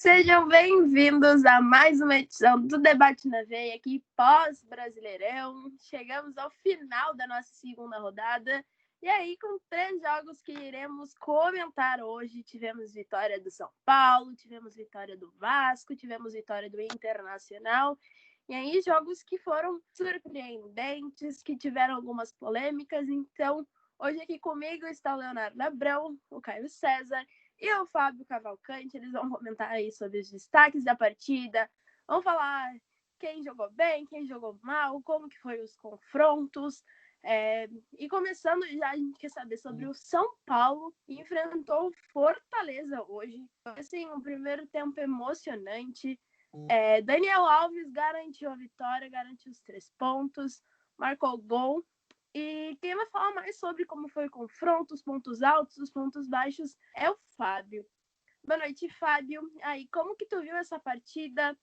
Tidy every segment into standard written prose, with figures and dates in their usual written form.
Sejam bem-vindos a mais uma edição do Debate na Veia, aqui pós-Brasileirão. Chegamos ao final da nossa segunda rodada. E aí, com 3 jogos que iremos comentar hoje, tivemos vitória do São Paulo, tivemos vitória do Vasco, tivemos vitória do Internacional. E aí, jogos que foram surpreendentes, que tiveram algumas polêmicas. Então, hoje aqui comigo está o Leonardo Abrão, o Caio César e o Fábio Cavalcante. Eles vão comentar aí sobre os destaques da partida, vão falar quem jogou bem, quem jogou mal, como que foi os confrontos. E começando já, a gente quer saber sobre o São Paulo, que enfrentou o Fortaleza hoje. Assim, um primeiro tempo emocionante. Daniel Alves garantiu a vitória, garantiu os 3 pontos, marcou o gol. E quem vai falar mais sobre como foi o confronto, os pontos altos, os pontos baixos, é o Fábio. Boa noite, Fábio. Aí, como que tu viu essa partida?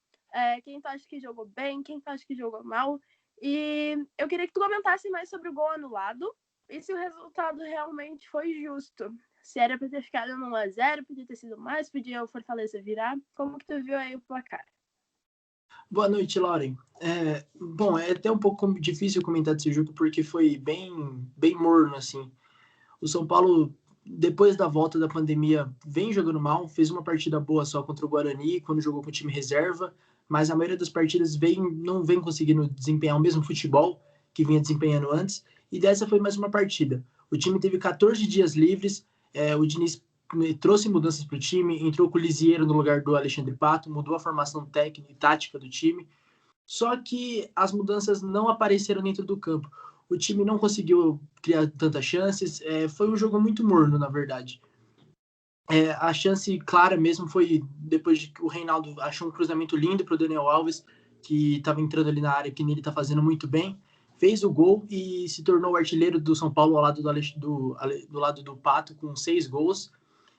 Quem tu acha que jogou bem? Quem tu acha que jogou mal? E eu queria que tu comentasse mais sobre o gol anulado e se o resultado realmente foi justo. Se era para ter ficado no 1-0, podia ter sido mais, podia o Fortaleza virar. Como que tu viu aí o placar? Boa noite, Lauren. Bom, é até um pouco difícil comentar desse jogo porque foi bem morno, assim. O São Paulo, depois da volta da pandemia, vem jogando mal, fez uma partida boa só contra o Guarani, quando jogou com o time reserva, mas a maioria das partidas não vem conseguindo desempenhar o mesmo futebol que vinha desempenhando antes, e dessa foi mais uma partida. O time teve 14 dias livres, o Diniz trouxe mudanças para o time, entrou com o Lisieiro no lugar do Alexandre Pato, mudou a formação técnica e tática do time, só que as mudanças não apareceram dentro do campo. O time não conseguiu criar tantas chances, foi um jogo muito morno, na verdade. A chance clara mesmo foi depois de que o Reinaldo achou um cruzamento lindo para o Daniel Alves, que estava entrando ali na área, que ele está fazendo muito bem, fez o gol e se tornou o artilheiro do São Paulo ao lado do lado do Pato, com 6 gols.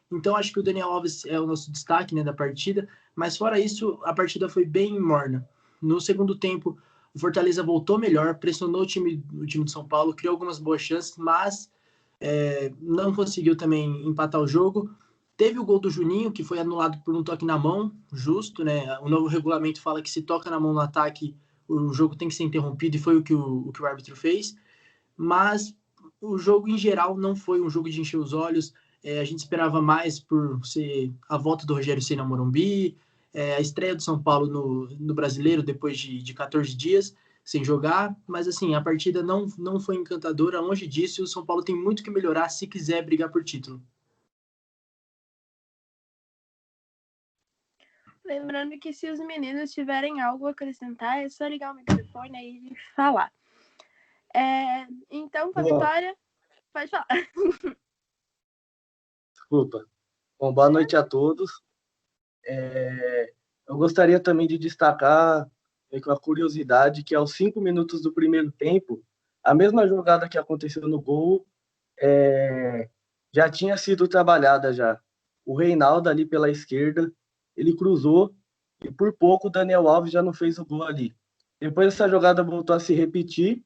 Então, acho que o Daniel Alves é o nosso destaque, né, da partida, mas fora isso, a partida foi bem morna. No segundo tempo, o Fortaleza voltou melhor, pressionou o time de São Paulo, criou algumas boas chances, mas não conseguiu também empatar o jogo. Teve o gol do Juninho, que foi anulado por um toque na mão, justo, né? O novo regulamento fala que se toca na mão no ataque, o jogo tem que ser interrompido, e foi o que o árbitro fez. Mas o jogo, em geral, não foi um jogo de encher os olhos. A gente esperava mais por ser a volta do Rogério Ceni ao Morumbi, a estreia do São Paulo no Brasileiro depois de 14 dias sem jogar, mas assim, a partida não foi encantadora, longe disso, e o São Paulo tem muito que melhorar se quiser brigar por título. Lembrando que se os meninos tiverem algo a acrescentar, é só ligar o microfone aí e falar. Então, com a vitória, pode falar. Desculpa. Bom, boa noite a todos. Eu gostaria também de destacar com a curiosidade que aos 5 minutos do primeiro tempo, a mesma jogada que aconteceu no gol já tinha sido trabalhada já. O Reinaldo ali pela esquerda, ele cruzou e por pouco o Daniel Alves já não fez o gol ali. Depois essa jogada voltou a se repetir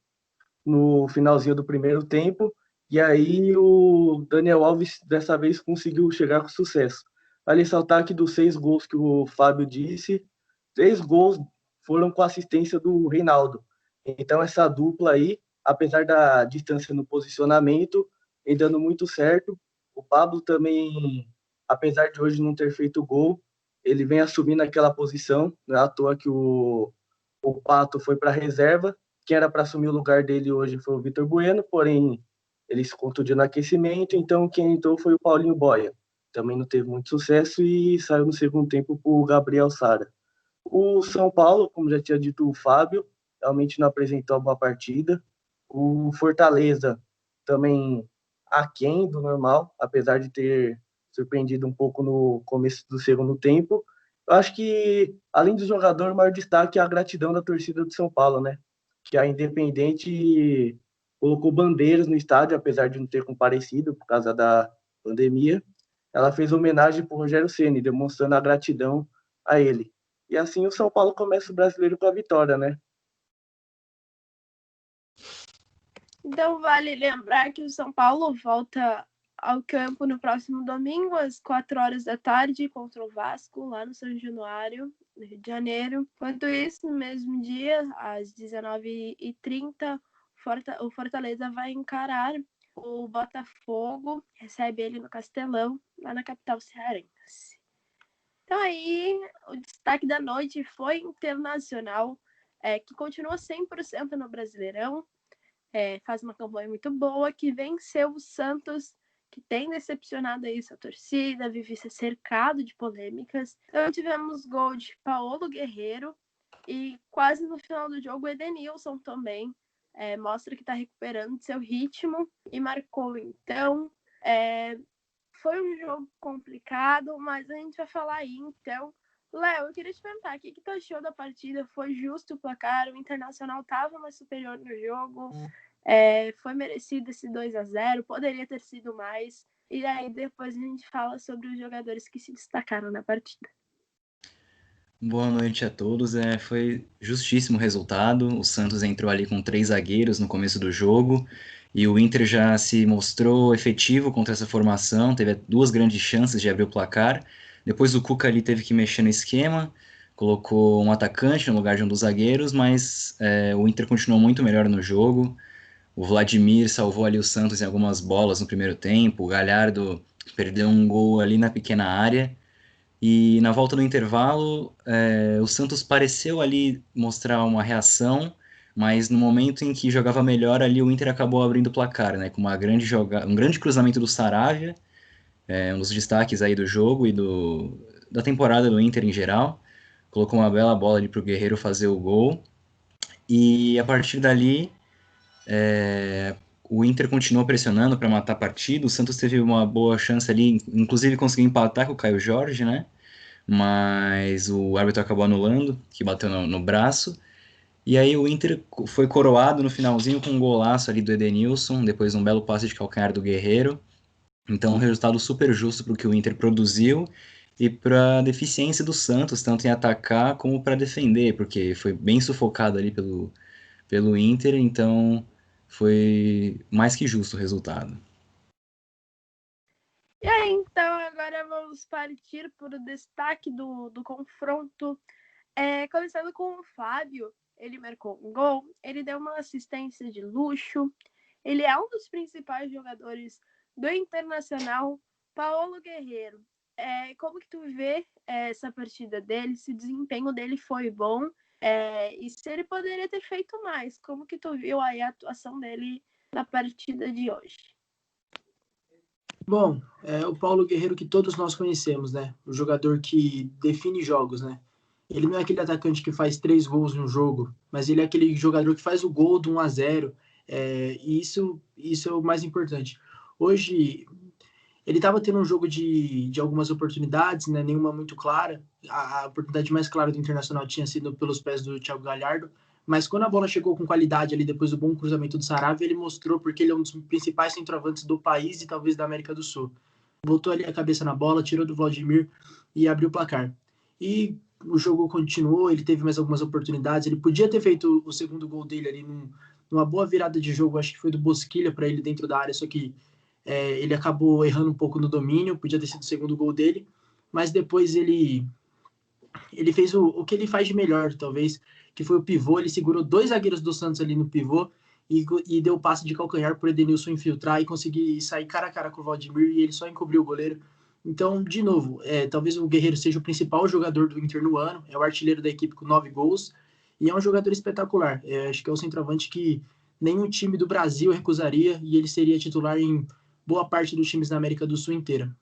no finalzinho do primeiro tempo, e aí o Daniel Alves dessa vez conseguiu chegar com sucesso. Vale ressaltar que dos 6 gols que o Fábio disse, 3 gols foram com assistência do Reinaldo. Então essa dupla aí, apesar da distância no posicionamento, vem dando muito certo. O Pablo também, apesar de hoje não ter feito gol, ele vem assumindo aquela posição, não é à toa que o Pato foi para a reserva. Quem era para assumir o lugar dele hoje foi o Vitor Bueno, porém ele se contundiu no aquecimento, então quem entrou foi o Paulinho Boia. Também não teve muito sucesso e saiu no segundo tempo para o Gabriel Sara. O São Paulo, como já tinha dito o Fábio, realmente não apresentou uma boa partida. O Fortaleza também aquém do normal, apesar de ter surpreendido um pouco no começo do segundo tempo. Eu acho que, além do jogador, o maior destaque é a gratidão da torcida do São Paulo, né? Que a Independente colocou bandeiras no estádio, apesar de não ter comparecido por causa da pandemia. Ela fez homenagem para o Rogério Ceni, demonstrando a gratidão a ele. E assim o São Paulo começa o Brasileiro com a vitória, né? Então, vale lembrar que o São Paulo volta ao campo no próximo domingo, às 4 horas da tarde, contra o Vasco, lá no São Januário, no Rio de Janeiro. Enquanto isso, no mesmo dia, às 19h30, o Fortaleza vai encarar o Botafogo, recebe ele no Castelão, lá na capital cearense. Então aí, o destaque da noite foi Internacional, que continua 100% no Brasileirão, faz uma campanha muito boa, que venceu o Santos, que tem decepcionado aí sua torcida, vive ser cercado de polêmicas. Então tivemos gol de Paulo Guerreiro e quase no final do jogo o Edenilson também mostra que está recuperando seu ritmo e marcou. Então foi um jogo complicado, mas a gente vai falar aí. Então, Léo, eu queria te perguntar, o que tu achou da partida? Foi justo o placar? O Internacional estava mais superior no jogo? Foi merecido esse 2-0? Poderia ter sido mais? E aí depois a gente fala sobre os jogadores que se destacaram na partida. Boa noite a todos. Foi justíssimo o resultado. O Santos entrou ali com 3 zagueiros no começo do jogo e o Inter já se mostrou efetivo contra essa formação. Teve 2 grandes chances de abrir o placar. Depois o Cuca ali teve que mexer no esquema, colocou um atacante no lugar de um dos zagueiros, mas o Inter continuou muito melhor no jogo. O Vladimir salvou ali o Santos em algumas bolas no primeiro tempo. O Galhardo perdeu um gol ali na pequena área. E na volta do intervalo, o Santos pareceu ali mostrar uma reação, mas no momento em que jogava melhor ali, o Inter acabou abrindo o placar, né, com um grande cruzamento do Saravia, um dos destaques aí do jogo e da temporada do Inter em geral. Colocou uma bela bola ali para o Guerreiro fazer o gol. E a partir dali, o Inter continuou pressionando para matar a partida. O Santos teve uma boa chance ali, inclusive conseguiu empatar com o Caio Jorge, né? Mas o árbitro acabou anulando, que bateu no braço. E aí o Inter foi coroado no finalzinho com um golaço ali do Edenilson, depois um belo passe de calcanhar do Guerreiro. Então um resultado super justo para o que o Inter produziu e para a deficiência do Santos, tanto em atacar como para defender, porque foi bem sufocado ali pelo Inter, então foi mais que justo o resultado. E aí, então, agora vamos partir para o destaque do confronto. Começando com o Fábio, ele marcou um gol, ele deu uma assistência de luxo, ele é um dos principais jogadores do Internacional. Paulo Guerreiro, como que tu vê essa partida dele, se o desempenho dele foi bom, e se ele poderia ter feito mais? Como que tu viu aí a atuação dele na partida de hoje? Bom, o Paulo Guerreiro que todos nós conhecemos, né? O jogador que define jogos, né? Ele não é aquele atacante que faz 3 gols no jogo, mas ele é aquele jogador que faz o gol do 1-0. E isso é o mais importante. Hoje, ele estava tendo um jogo de algumas oportunidades, né? Nenhuma muito clara. A oportunidade mais clara do Internacional tinha sido pelos pés do Thiago Galhardo, mas quando a bola chegou com qualidade ali, depois do bom cruzamento do Saravia, ele mostrou porque ele é um dos principais centroavantes do país e talvez da América do Sul. Botou ali a cabeça na bola, tirou do Vladimir e abriu o placar. E o jogo continuou, ele teve mais algumas oportunidades, ele podia ter feito o segundo gol dele ali numa boa virada de jogo, acho que foi do Bosquilha para ele dentro da área, só que ele acabou errando um pouco no domínio, podia ter sido o segundo gol dele, mas depois ele fez o que ele faz de melhor, talvez, que foi o pivô. Ele segurou 2 zagueiros do Santos ali no pivô e deu passe de calcanhar para o Edenilson infiltrar e conseguir sair cara a cara com o Vladimir, e ele só encobriu o goleiro. Então, de novo, talvez o Guerreiro seja o principal jogador do Inter no ano, é o artilheiro da equipe com 9 gols, e é um jogador espetacular. Acho que é o centroavante que nenhum time do Brasil recusaria, e ele seria titular em boa parte dos times da América do Sul inteira.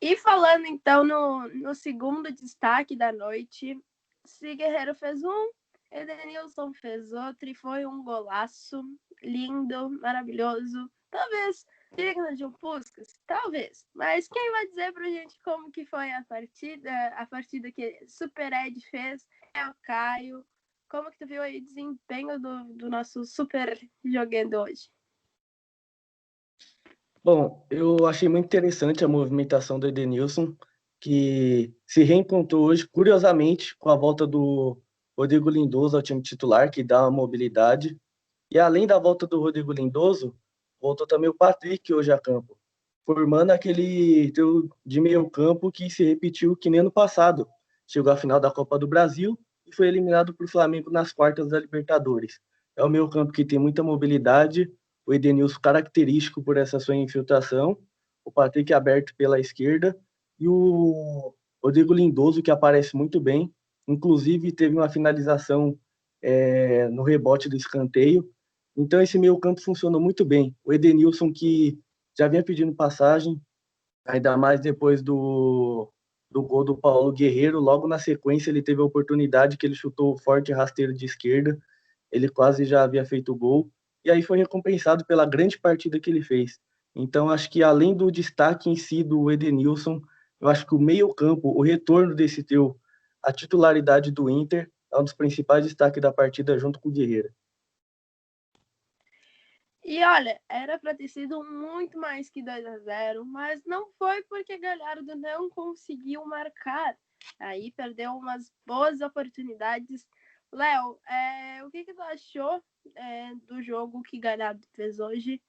E falando então no segundo destaque da noite, se Guerreiro fez um, Edenilson fez outro e foi um golaço lindo, maravilhoso, talvez digno de um Puskás, talvez. Mas quem vai dizer pra gente como que foi a partida que Super Ed fez é o Caio. Como que tu viu aí o desempenho do nosso Super jogando hoje? Bom, eu achei muito interessante a movimentação do Edenilson, que se reencontrou hoje, curiosamente, com a volta do Rodrigo Lindoso ao time titular, que dá uma mobilidade. E além da volta do Rodrigo Lindoso, voltou também o Patrick hoje a campo, formando aquele trio de meio campo que se repetiu que nem ano passado. Chegou à final da Copa do Brasil e foi eliminado por Flamengo nas quartas da Libertadores. É o meio campo que tem muita mobilidade, o Edenilson característico por essa sua infiltração, o Patrick aberto pela esquerda e o Rodrigo Lindoso, que aparece muito bem, inclusive teve uma finalização no rebote do escanteio. Então esse meio campo funcionou muito bem. O Edenilson, que já vinha pedindo passagem, ainda mais depois do gol do Paulo Guerreiro, logo na sequência ele teve a oportunidade que ele chutou forte rasteiro de esquerda, ele quase já havia feito o gol, e aí foi recompensado pela grande partida que ele fez. Então acho que além do destaque em si do Edenilson, eu acho que o meio-campo, o retorno desse trio, a titularidade do Inter, é um dos principais destaques da partida junto com o Guerreiro. E olha, era para ter sido muito mais que 2-0, mas não foi porque Galhardo não conseguiu marcar. Aí perdeu umas boas oportunidades. Léo, o que tu achou do jogo que Galhardo fez hoje?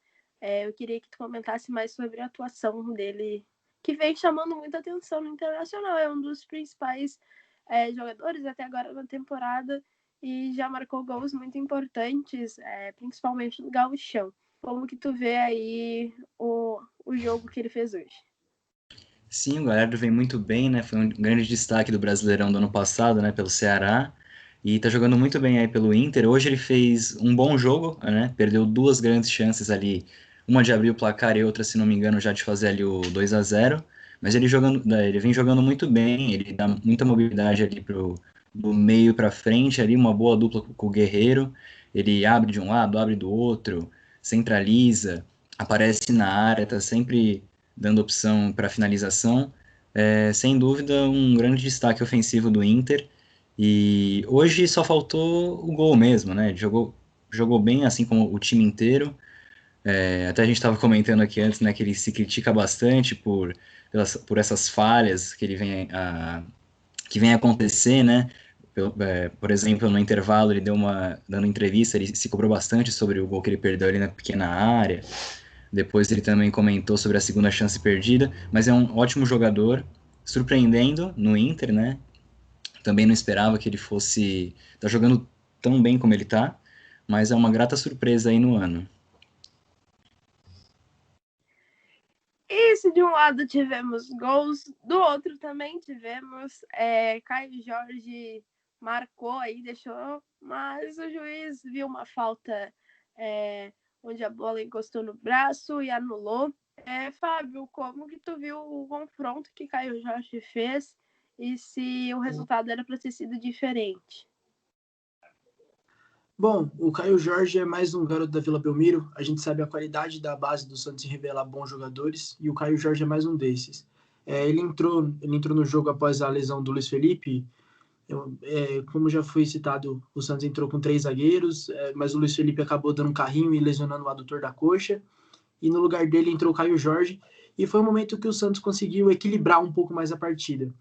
Eu queria que tu comentasse mais sobre a atuação dele, que vem chamando muita atenção no Internacional. É um dos principais jogadores até agora na temporada e já marcou gols muito importantes, principalmente no Gauchão. Como que tu vê aí o jogo que ele fez hoje? Sim, o Galhardo vem muito bem, né? Foi um grande destaque do Brasileirão do ano passado, né? Pelo Ceará. E tá jogando muito bem aí pelo Inter. Hoje ele fez um bom jogo, né? Perdeu duas grandes chances ali. Uma de abrir o placar e outra, se não me engano, já de fazer ali o 2-0. Mas ele vem jogando muito bem. Ele dá muita mobilidade ali do meio para frente, ali uma boa dupla com o Guerreiro. Ele abre de um lado, abre do outro, centraliza, aparece na área, tá sempre dando opção para finalização. Sem dúvida, um grande destaque ofensivo do Inter. E hoje só faltou o gol mesmo, né? Jogou bem, assim como o time inteiro. Até a gente estava comentando aqui antes, né, que ele se critica bastante por essas falhas que vem acontecer, né? Por exemplo, no intervalo, ele dando entrevista, ele se cobrou bastante sobre o gol que ele perdeu ali na pequena área. Depois ele também comentou sobre a segunda chance perdida, mas é um ótimo jogador, surpreendendo no Inter, né? Também não esperava que ele fosse tá jogando tão bem como ele tá, mas é uma grata surpresa aí no ano. E se de um lado tivemos gols, do outro também tivemos. Caio Jorge marcou aí, deixou, mas o juiz viu uma falta onde a bola encostou no braço e anulou. Fábio, como que tu viu o confronto que Caio Jorge fez e se o resultado era para ter sido diferente? Bom, o Caio Jorge é mais um garoto da Vila Belmiro. A gente sabe a qualidade da base do Santos em revelar bons jogadores, e o Caio Jorge é mais um desses. Ele entrou no jogo após a lesão do Luiz Felipe. Como já foi citado, o Santos entrou com 3 zagueiros, mas o Luiz Felipe acabou dando um carrinho e lesionando o adutor da coxa. E no lugar dele entrou o Caio Jorge, e foi um momento que o Santos conseguiu equilibrar um pouco mais a partida.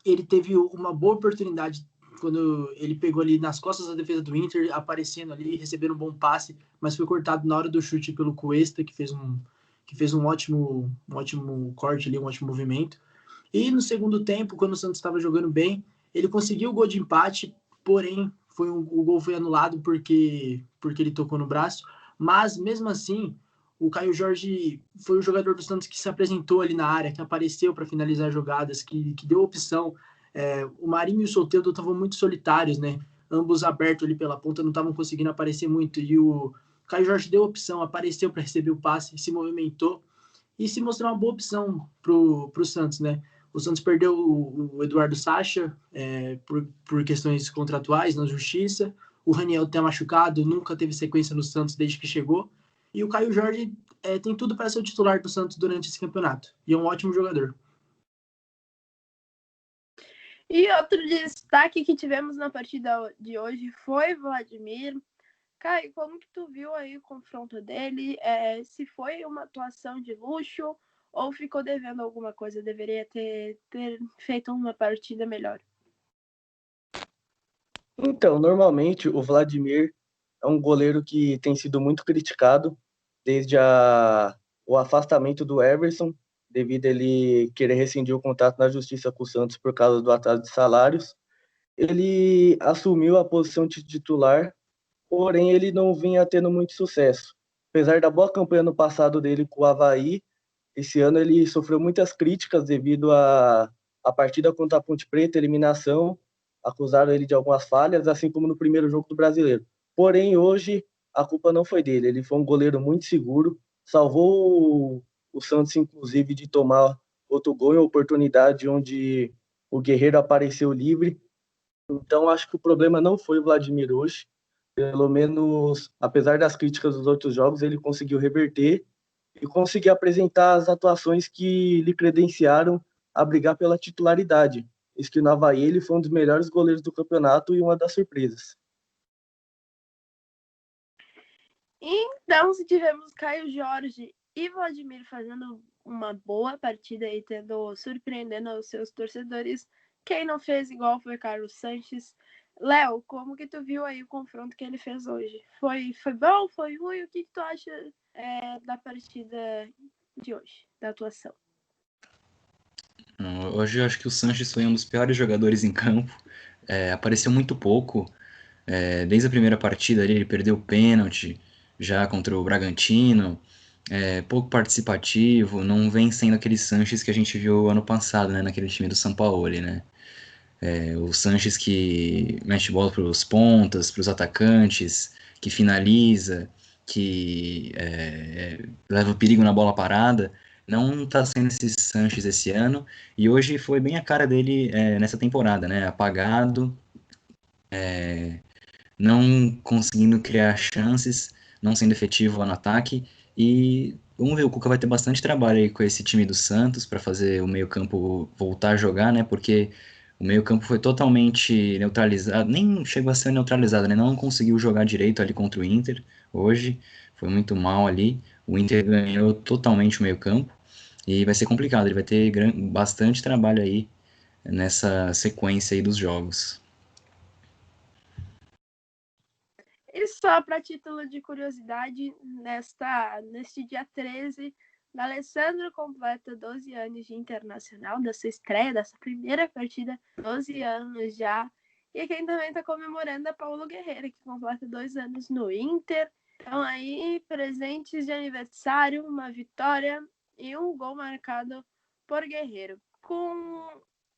Ele teve uma boa oportunidade quando ele pegou ali nas costas da defesa do Inter, aparecendo ali, recebendo um bom passe, mas foi cortado na hora do chute pelo Cuesta, que fez um ótimo corte ali, um ótimo movimento. E no segundo tempo, quando o Santos estava jogando bem, ele conseguiu o gol de empate, porém o gol foi anulado porque ele tocou no braço. Mas mesmo assim, o Caio Jorge foi o jogador do Santos que se apresentou ali na área, que apareceu para finalizar jogadas, que deu opção. O Marinho e o Soteldo estavam muito solitários, né? Ambos abertos ali pela ponta, não estavam conseguindo aparecer muito. E o Caio Jorge deu opção, apareceu para receber o passe, se movimentou e se mostrou uma boa opção pro Santos, né? O Santos perdeu o Eduardo Sacha por questões contratuais na justiça. O Raniel tá machucado, nunca teve sequência no Santos desde que chegou. E o Caio Jorge tem tudo para ser o titular do Santos durante esse campeonato. E é um ótimo jogador. E outro destaque que tivemos na partida de hoje foi Vladimir. Caio, como que tu viu aí o confronto dele? Se foi uma atuação de luxo ou ficou devendo alguma coisa? Deveria ter feito uma partida melhor. Então, normalmente o Vladimir é um goleiro que tem sido muito criticado desde o afastamento do Everson, devido a ele querer rescindir o contrato na justiça com o Santos por causa do atraso de salários. Ele assumiu a posição de titular, porém ele não vinha tendo muito sucesso. Apesar da boa campanha no passado dele com o Avaí, esse ano ele sofreu muitas críticas devido à partida contra a Ponte Preta, eliminação, acusaram ele de algumas falhas, assim como no primeiro jogo do Brasileiro. Porém, hoje, a culpa não foi dele, ele foi um goleiro muito seguro, salvou o Santos, inclusive, de tomar outro gol em oportunidade onde o Guerreiro apareceu livre. Então, acho que o problema não foi o Vladimir hoje, pelo menos, apesar das críticas dos outros jogos, ele conseguiu reverter e conseguir apresentar as atuações que lhe credenciaram a brigar pela titularidade. Isso que no Avaí ele foi um dos melhores goleiros do campeonato e uma das surpresas. Então, se tivemos Caio Jorge e Vladimir fazendo uma boa partida e surpreendendo os seus torcedores, quem não fez igual foi Carlos Sanches. Léo, como que tu viu aí o confronto que ele fez hoje? Foi bom? Foi ruim? O que tu acha da partida de hoje, da atuação? Hoje eu acho que o Sanches foi um dos piores jogadores em campo. Apareceu muito pouco. Desde a primeira partida ali, ele perdeu o pênalti já contra o Bragantino. Pouco participativo, não vem sendo aquele Sanches que a gente viu ano passado, né, naquele time do Sampaoli, né? O Sanches que mexe bola para os pontas, para os atacantes, que finaliza, que leva perigo na bola parada. Não está sendo esse Sanches esse ano, e hoje foi bem a cara dele nessa temporada, né? Apagado, não conseguindo criar chances, não sendo efetivo lá no ataque. E vamos ver, o Cuca vai ter bastante trabalho aí com esse time do Santos para fazer o meio-campo voltar a jogar, né? Porque o meio-campo foi totalmente neutralizado, nem chegou a ser neutralizado, né? Não conseguiu jogar direito ali contra o Inter hoje, foi muito mal ali. O Inter ganhou totalmente o meio-campo e vai ser complicado, ele vai ter bastante trabalho aí nessa sequência aí dos jogos. E só para título de curiosidade, neste dia 13, D'Alessandro completa 12 anos de internacional, da sua estreia, dessa primeira partida, 12 anos já. E quem também está comemorando é Paulo Guerreiro, que completa 2 anos no Inter. Então aí, presentes de aniversário, uma vitória e um gol marcado por Guerreiro. Com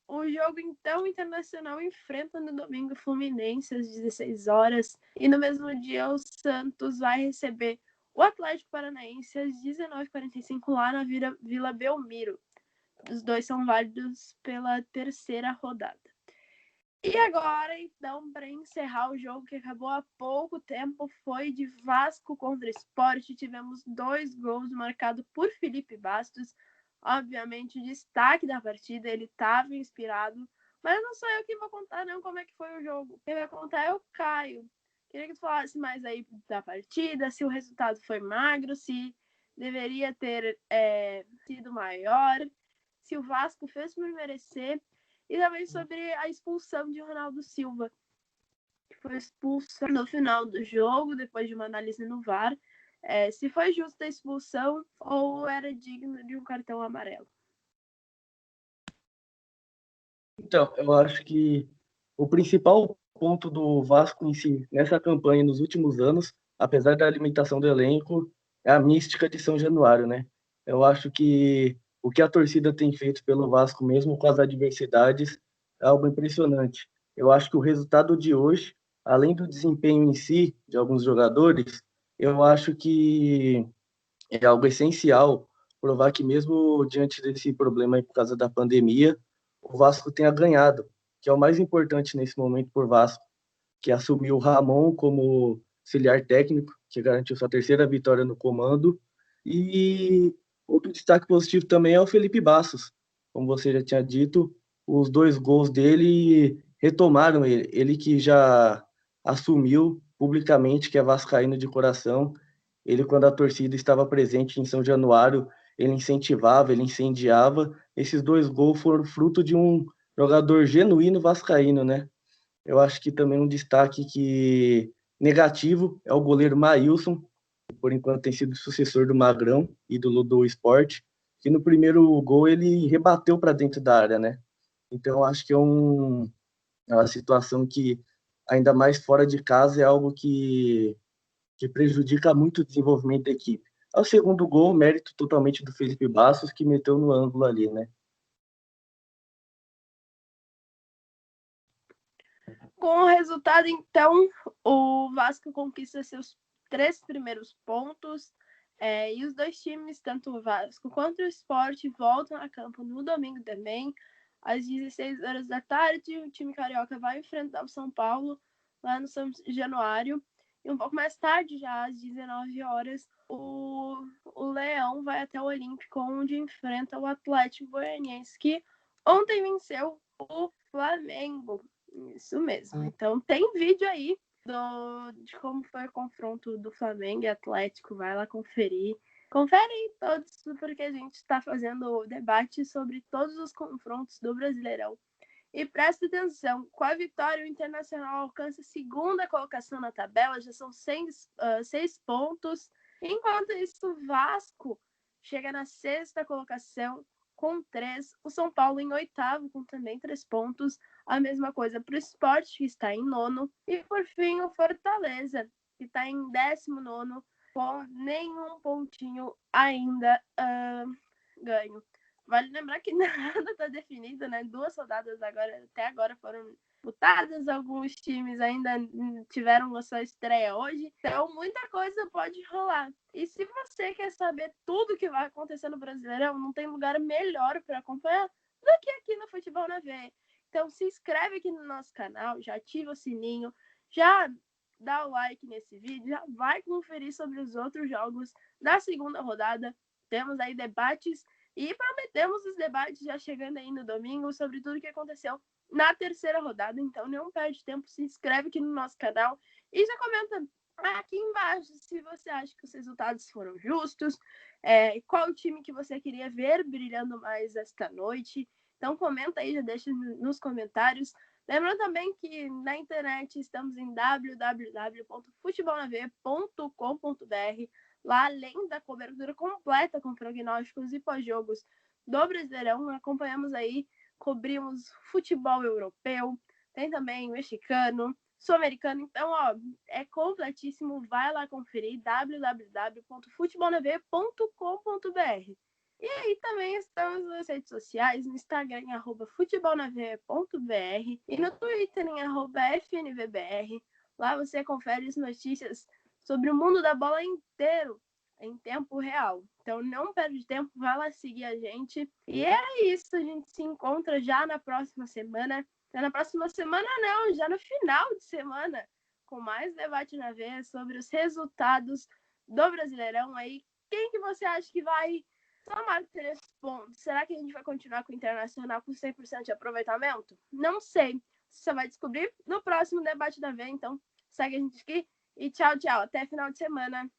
o jogo, então, Internacional enfrenta no domingo Fluminense às 16 horas. E no mesmo dia, o Santos vai receber o Atlético Paranaense às 19h45 lá na Vila Belmiro. Os dois são válidos pela terceira rodada. E agora, então, para encerrar o jogo que acabou há pouco tempo, foi de Vasco contra Sport. Tivemos 2 gols marcados por Felipe Bastos. Obviamente, o destaque da partida, ele estava inspirado. Mas não sou eu que vou contar, não, como é que foi o jogo. Quem vai contar é o Caio. Queria que tu falasse mais aí da partida, se o resultado foi magro, se deveria ter sido maior, se o Vasco fez por merecer. E também sobre a expulsão de Ronaldo Silva, que foi expulso no final do jogo, depois de uma análise no VAR. Se foi justa a expulsão ou era digno de um cartão amarelo. Então, eu acho que o principal ponto do Vasco em si, nessa campanha nos últimos anos, apesar da limitação do elenco, é a mística de São Januário, né? Eu acho que o que a torcida tem feito pelo Vasco, mesmo com as adversidades, é algo impressionante. Eu acho que o resultado de hoje, além do desempenho em si de alguns jogadores, eu acho que é algo essencial provar que mesmo diante desse problema aí por causa da pandemia, o Vasco tenha ganhado, que é o mais importante nesse momento por Vasco, que assumiu o Ramon como auxiliar técnico, que garantiu sua terceira vitória no comando. E outro destaque positivo também é o Felipe Bastos. Como você já tinha dito, os 2 gols dele retomaram ele. Ele que já assumiu publicamente que é vascaíno de coração. Ele, quando a torcida estava presente em São Januário, ele incentivava, ele incendiava. Esses 2 gols foram fruto de um jogador genuíno vascaíno, né? Eu acho que também um destaque que negativo é o goleiro Maílson, que por enquanto tem sido sucessor do Magrão, ídolo do esporte, que no primeiro gol ele rebateu para dentro da área, né? Então acho que é uma situação que, ainda mais fora de casa, é algo que prejudica muito o desenvolvimento da equipe. Ao segundo gol, mérito totalmente do Felipe Bastos, que meteu no ângulo ali, né? Com o resultado, então, o Vasco conquista seus 3 primeiros pontos. E os dois times, tanto o Vasco quanto o Sport, voltam a campo no domingo também, às 16 horas da tarde. O time carioca vai enfrentar o São Paulo lá no São Januário. E um pouco mais tarde, já às 19 horas, o Leão vai até o Olímpico, onde enfrenta o Atlético Goianiense, que ontem venceu o Flamengo. Isso mesmo. Então tem vídeo aí de como foi o confronto do Flamengo e Atlético. Vai lá conferir. Confere aí todos, porque a gente está fazendo debate sobre todos os confrontos do Brasileirão. E presta atenção, com a vitória, o Internacional alcança a segunda colocação na tabela, já são 6 pontos. Enquanto isso, o Vasco chega na 6ª colocação com 3. O São Paulo em 8º com também 3 pontos. A mesma coisa para o Sport, que está em 9º. E, por fim, o Fortaleza, que está em 19º, com nenhum pontinho ainda ganho. Vale lembrar que nada está definido, né? 2 rodadas até agora foram disputadas, alguns times ainda tiveram a sua estreia hoje, então muita coisa pode rolar. E se você quer saber tudo que vai acontecer no Brasileirão, não tem lugar melhor para acompanhar do que aqui no Futebol na Veia. Então se inscreve aqui no nosso canal, já ativa o sininho, já dá o like nesse vídeo, já vai conferir sobre os outros jogos da segunda rodada. Temos aí debates e prometemos os debates já chegando aí no domingo sobre tudo que aconteceu na 3ª rodada. Então não perde tempo, se inscreve aqui no nosso canal e já comenta aqui embaixo se você acha que os resultados foram justos, qual time que você queria ver brilhando mais esta noite. Então comenta aí, já deixa nos comentários. Lembrando também que na internet estamos em www.futebolnave.com.br. Lá, além da cobertura completa com prognósticos e pós-jogos do Brasileirão, acompanhamos aí, cobrimos futebol europeu, tem também mexicano, sul-americano. Então, é completíssimo. Vai lá conferir, www.futebolnave.com.br. E aí também estamos nas redes sociais, no Instagram em @futebolnave.br e no Twitter em @fnvbr. Lá você confere as notícias sobre o mundo da bola inteiro, em tempo real. Então não perde tempo, vai lá seguir a gente. E é isso, a gente se encontra já na próxima semana. Já na próxima semana não, já no final de semana, com mais debate na veia sobre os resultados do Brasileirão aí. Quem que você acha que vai tomar 3 pontos? Será que a gente vai continuar com o Internacional com 100% de aproveitamento? Não sei. Você vai descobrir no próximo debate da veia. Então segue a gente aqui. E tchau, tchau. Até final de semana.